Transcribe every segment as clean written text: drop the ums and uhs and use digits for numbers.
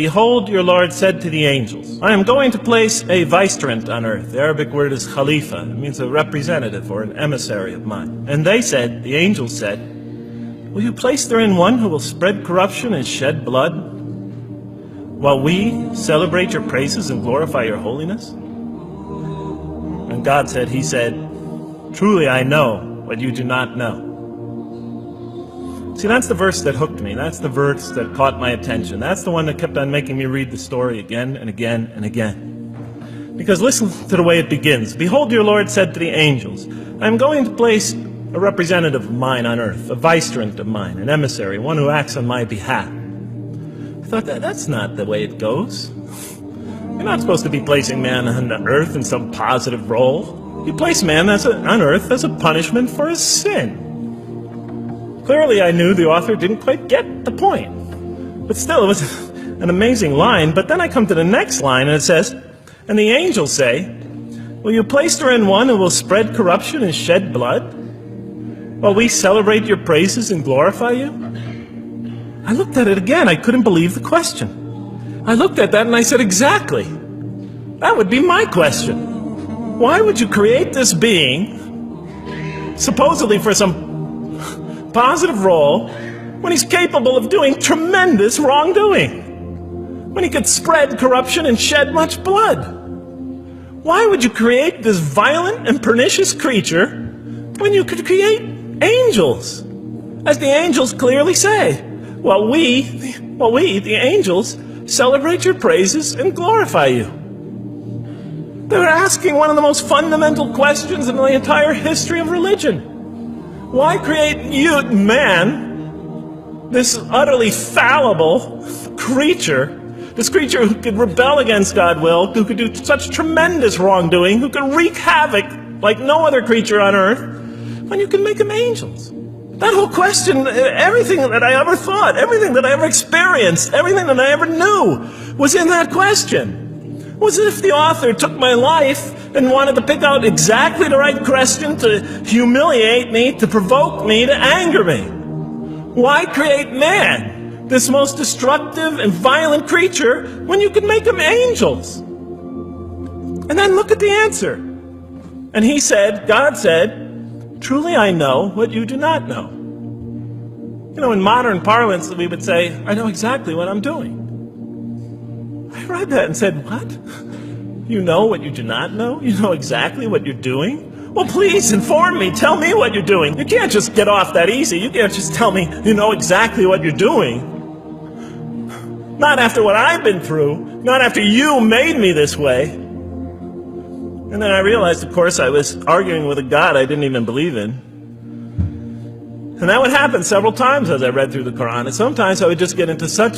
"Behold, your Lord said to the angels, I am going to place a vicegerent on earth." The Arabic word is Khalifa. It means a representative or an emissary of mine. "And they said," the angels said, "Will you place therein one who will spread corruption and shed blood, while we celebrate your praises and glorify your holiness?" And God said, He said, "Truly I know what you do not know." See, that's the verse that hooked me. That's the verse that caught my attention. That's the one that kept on making me read the story again and again and again. Because listen to the way it begins. "Behold, your Lord said to the angels, I am going to place a representative of mine on earth, a vicegerent of mine, an emissary, one who acts on my behalf." I thought, that's not the way it goes. You're not supposed to be placing man on earth in some positive role. You place man on earth as a punishment for his sin. Clearly, I knew the author didn't quite get the point. But still, it was an amazing line. But then I come to the next line, and it says, "And the angels say, will you place therein one who will spread corruption and shed blood, while we celebrate your praises and glorify you?" I looked at it again. I couldn't believe the question. I looked at that and I said, exactly. That would be my question. Why would you create this being, supposedly for some positive role, when he's capable of doing tremendous wrongdoing? When he could spread corruption and shed much blood? Why would you create this violent and pernicious creature when you could create angels? As the angels clearly say, Well, we, the angels, celebrate your praises and glorify you. They're asking one of the most fundamental questions in the entire history of religion. Why create you, man, this utterly fallible creature, this creature who could rebel against God's will, who could do such tremendous wrongdoing, who could wreak havoc like no other creature on earth, when you can make them angels? That whole question, everything that I ever thought, everything that I ever experienced, everything that I ever knew was in that question. It was as if the author took my life and wanted to pick out exactly the right question to humiliate me, to provoke me, to anger me. Why create man, this most destructive and violent creature, when you could make them angels? And then look at the answer. And he said, God said, "Truly I know what you do not know." You know, in modern parlance, we would say, "I know exactly what I'm doing." I read that and said, what? You know what you do not know? You know exactly what you're doing? Well, please inform me. Tell me what you're doing. You can't just get off that easy. You can't just tell me you know exactly what you're doing. Not after what I've been through. Not after you made me this way. And then I realized, of course, I was arguing with a God I didn't even believe in. And that would happen several times as I read through the Quran. And sometimes I would just get into so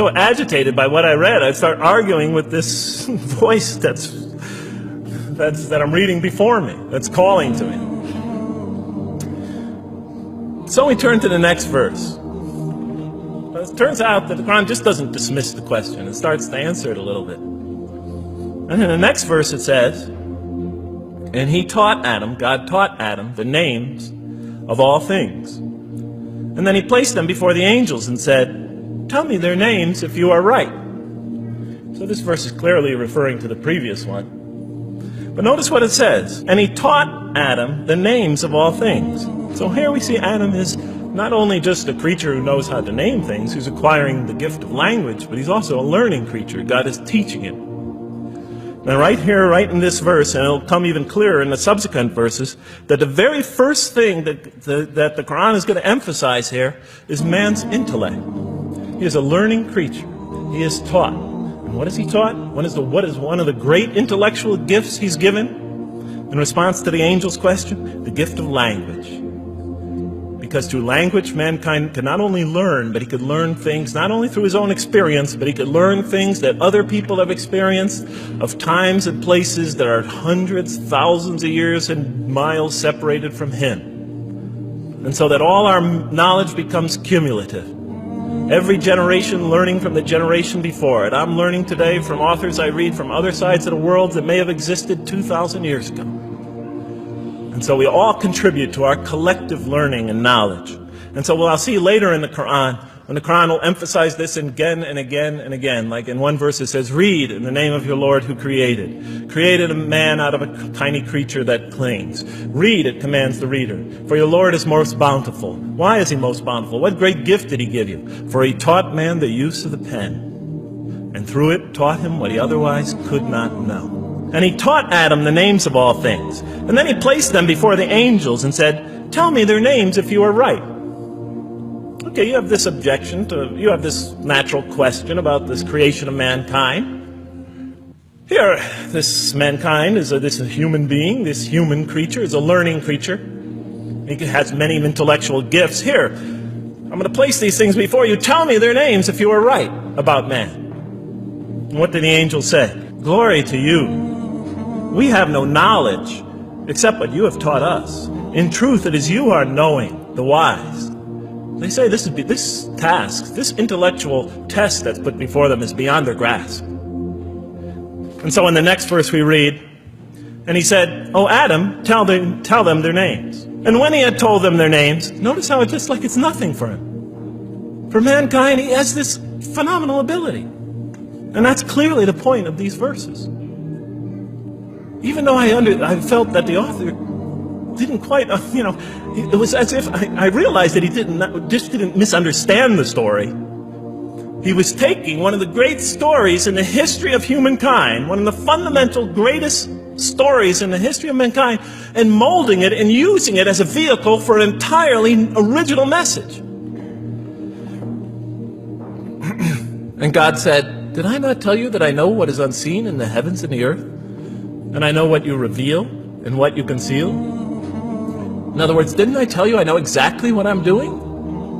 agitated by what I read, I'd start arguing with this voice that I'm reading before me, that's calling to me. So we turn to the next verse. It turns out that the Quran just doesn't dismiss the question. It starts to answer it a little bit. And in the next verse it says, "And he taught Adam," God taught Adam, "the names of all things. And then he placed them before the angels and said, tell me their names if you are right." So this verse is clearly referring to the previous one. But notice what it says. "And he taught Adam the names of all things." So here we see Adam is not only just a creature who knows how to name things, who's acquiring the gift of language, but he's also a learning creature. God is teaching him. Now right here, right in this verse, and it'll come even clearer in the subsequent verses, that the very first thing that the Quran is going to emphasize here is man's intellect. He is a learning creature. He is taught. And what is he taught? What is one of the great intellectual gifts he's given in response to the angel's question? The gift of language. Because through language, mankind can not only learn, but he could learn things not only through his own experience, but he could learn things that other people have experienced of times and places that are hundreds, thousands of years and miles separated from him. And so that all our knowledge becomes cumulative. Every generation learning from the generation before it. I'm learning today from authors I read from other sides of the world that may have existed 2,000 years ago. And so we all contribute to our collective learning and knowledge. And so what I'll see later in the Quran, And the Quran will emphasize this again and again and again. Like in one verse it says, read in the name of your Lord who created a man out of a tiny creature that clings. Read, it commands the reader. For your Lord is most bountiful. Why is he most bountiful? What great gift did he give you? For he taught man the use of the pen, and through it taught him what he otherwise could not know. And he taught Adam the names of all things. And then he placed them before the angels and said, tell me their names if you are right. Okay, you have this objection you have this natural question about this creation of mankind. Here, this mankind is this human being, this human creature is a learning creature. He has many intellectual gifts. Here, I'm going to place these things before you. Tell me their names if you are right about man. And what did the angel say? Glory to you. We have no knowledge except what you have taught us. In truth, it is you who are knowing, the wise. They say this task, this intellectual test that's put before them is beyond their grasp. And so in the next verse we read, and he said, oh Adam, tell them their names. And when he had told them their names, notice how it's just like it's nothing for him. For mankind, he has this phenomenal ability. And that's clearly the point of these verses. Even though I felt that the author didn't quite, it was as if I realized that he didn't misunderstand the story. He was taking one of the great stories in the history of humankind, one of the fundamental greatest stories in the history of mankind, and molding it and using it as a vehicle for an entirely original message. And God said, did I not tell you that I know what is unseen in the heavens and the earth? And I know what you reveal and what you conceal? In other words, didn't I tell you I know exactly what I'm doing?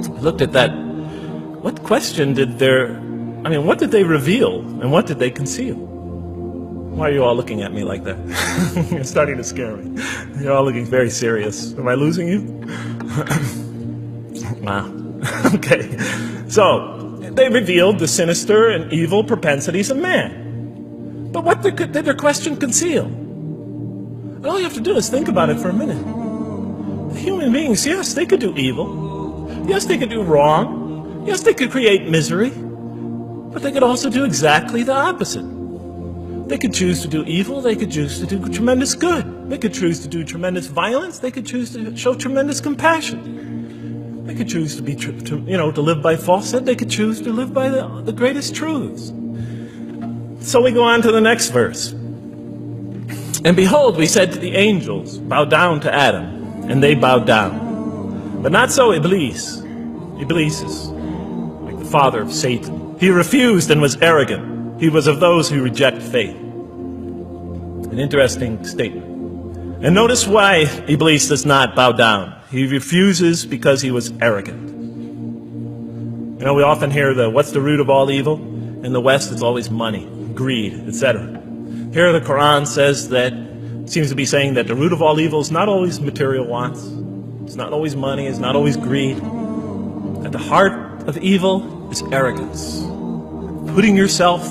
I looked at that. What question what did they reveal and what did they conceal? Why are you all looking at me like that? You're starting to scare me. You're all looking very serious. Am I losing you? Wow. Okay. So, they revealed the sinister and evil propensities of man. But what did their question conceal? And all you have to do is think about it for a minute. Human beings, yes, they could do evil. Yes, they could do wrong. Yes, they could create misery. But they could also do exactly the opposite. They could choose to do evil. They could choose to do tremendous good. They could choose to do tremendous violence. They could choose to show tremendous compassion. They could choose to live by falsehood. They could choose to live by the greatest truths. So we go on to the next verse. And behold, we said to the angels, bow down to Adam, and they bowed down. But not so Iblis. Iblis is like the father of Satan. He refused and was arrogant. He was of those who reject faith. An interesting statement. And notice why Iblis does not bow down. He refuses because he was arrogant. You know, we often hear what's the root of all evil? In the West, it's always money, greed, etc. Here the Quran says seems to be saying that the root of all evil is not always material wants. It's not always money, it's not always greed. At the heart of evil is arrogance. Putting yourself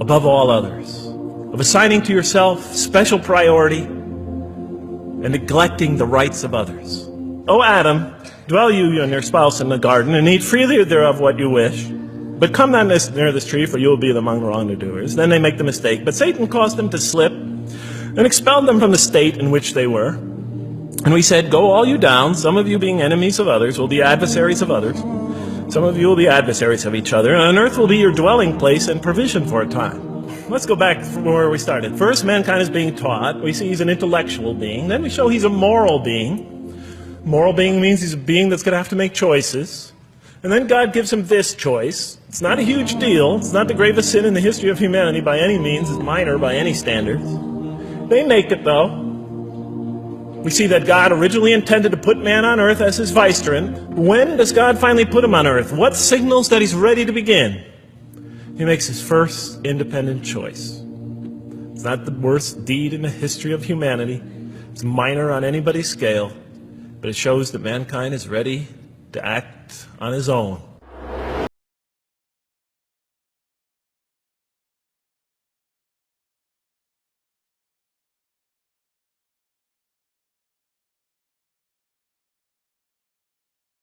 above all others. Of assigning to yourself special priority and neglecting the rights of others. O Adam, dwell you and your spouse in the garden, and eat freely thereof what you wish. But come not near this tree, for you will be among the wrongdoers. Then they make the mistake. But Satan caused them to slip and expelled them from the state in which they were. And we said, go all you down, some of you being enemies of others, will be adversaries of others. Some of you will be adversaries of each other, and on earth will be your dwelling place and provision for a time. Let's go back from where we started. First, mankind is being taught. We see he's an intellectual being. Then we show he's a moral being. Moral being means he's a being that's going to have to make choices. And then God gives him this choice. It's not a huge deal. It's not the gravest sin in the history of humanity by any means. It's minor by any standards. They make it, though. We see that God originally intended to put man on earth as his vicegerent. When does God finally put him on earth? What signals that he's ready to begin? He makes his first independent choice. It's not the worst deed in the history of humanity. It's minor on anybody's scale. But it shows that mankind is ready to act on his own.